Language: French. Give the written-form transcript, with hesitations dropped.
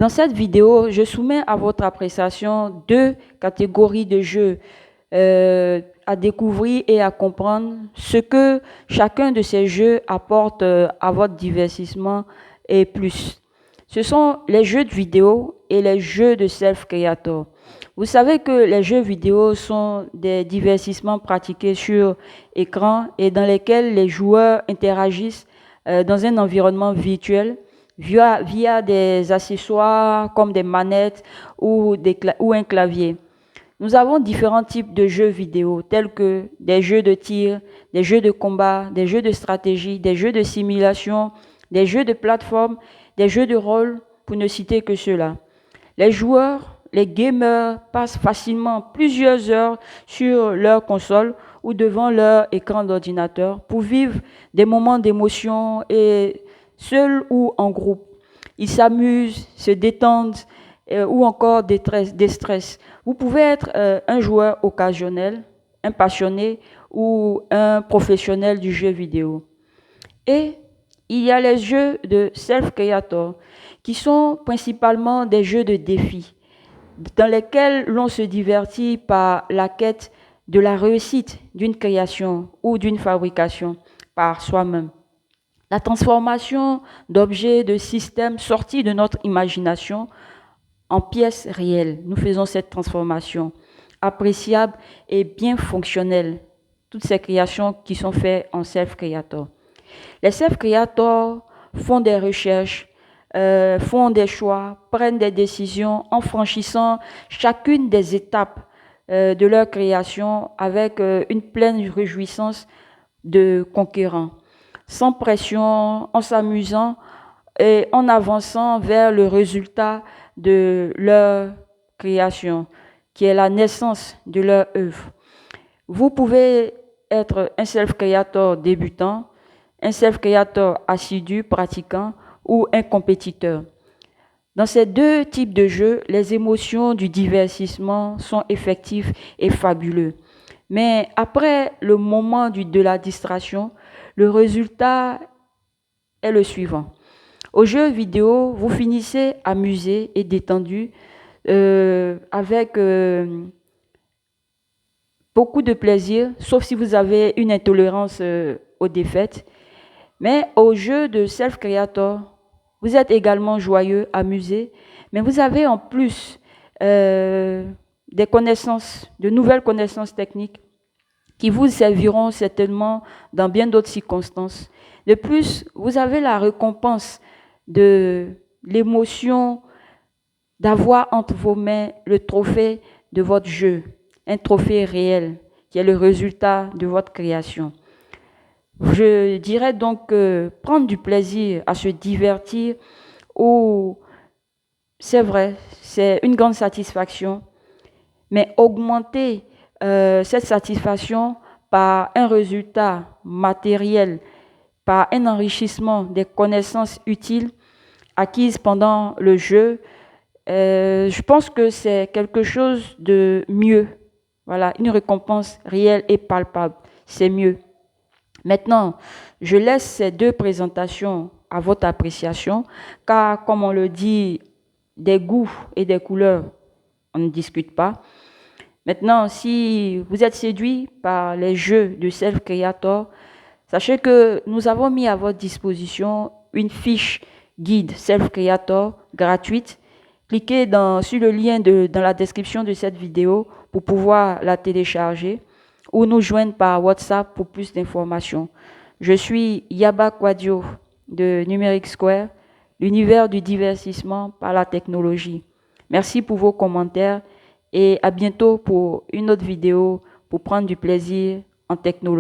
Dans cette vidéo, je soumets à votre appréciation deux catégories de jeux à découvrir et à comprendre ce que chacun de ces jeux apporte à votre divertissement et plus. Ce sont les jeux de vidéo et les jeux de self-creator. Vous savez que les jeux vidéo sont des divertissements pratiqués sur écran et dans lesquels les joueurs interagissent dans un environnement virtuel via des accessoires comme des manettes ou un clavier. Nous avons différents types de jeux vidéo, tels que des jeux de tir, des jeux de combat, des jeux de stratégie, des jeux de simulation, des jeux de plateforme, des jeux de rôle, pour ne citer que ceux-là. Les joueurs, les gamers passent facilement plusieurs heures sur leur console ou devant leur écran d'ordinateur pour vivre des moments d'émotion et seuls ou en groupe. Ils s'amusent, se détendent ou encore déstressent. Vous pouvez être un joueur occasionnel, un passionné ou un professionnel du jeu vidéo. Et il y a les jeux de self-creator qui sont principalement des jeux de défis dans lesquels l'on se divertit par la quête de la réussite d'une création ou d'une fabrication par soi-même. La transformation d'objets, de systèmes sortis de notre imagination en pièces réelles. Nous faisons cette transformation appréciable et bien fonctionnelle. Toutes ces créations qui sont faites en self-creator. Les self-creators font des recherches, font des choix, prennent des décisions en franchissant chacune des étapes de leur création avec une pleine réjouissance de conquérants, sans pression, en s'amusant et en avançant vers le résultat de leur création, qui est la naissance de leur œuvre. Vous pouvez être un self-creator débutant, un self-creator assidu, pratiquant ou un compétiteur. Dans ces deux types de jeux, les émotions du divertissement sont effectives et fabuleuses. Mais après le moment de la distraction, le résultat est le suivant. Au jeu vidéo, vous finissez amusé et détendu avec beaucoup de plaisir, sauf si vous avez une intolérance aux défaites. Mais au jeu de self-creator, vous êtes également joyeux, amusé, mais vous avez en plus des connaissances, de nouvelles connaissances techniques qui vous serviront certainement dans bien d'autres circonstances. De plus, vous avez la récompense de l'émotion d'avoir entre vos mains le trophée de votre jeu, un trophée réel qui est le résultat de votre création. Je dirais donc que prendre du plaisir à se divertir, c'est vrai, c'est une grande satisfaction, mais augmenter cette satisfaction par un résultat matériel, par un enrichissement des connaissances utiles acquises pendant le jeu, je pense que c'est quelque chose de mieux. Voilà, une récompense réelle et palpable, c'est mieux. Maintenant, je laisse ces deux présentations à votre appréciation, car comme on le dit, des goûts et des couleurs, on ne discute pas. Maintenant, si vous êtes séduit par les jeux de self-creator, sachez que nous avons mis à votre disposition une fiche guide self-creator gratuite. Cliquez sur le lien dans la description de cette vidéo pour pouvoir la télécharger ou nous joindre par WhatsApp pour plus d'informations. Je suis Yaba Kwadio de Numeric Square, l'univers du divertissement par la technologie. Merci pour vos commentaires et à bientôt pour une autre vidéo pour prendre du plaisir en technologie.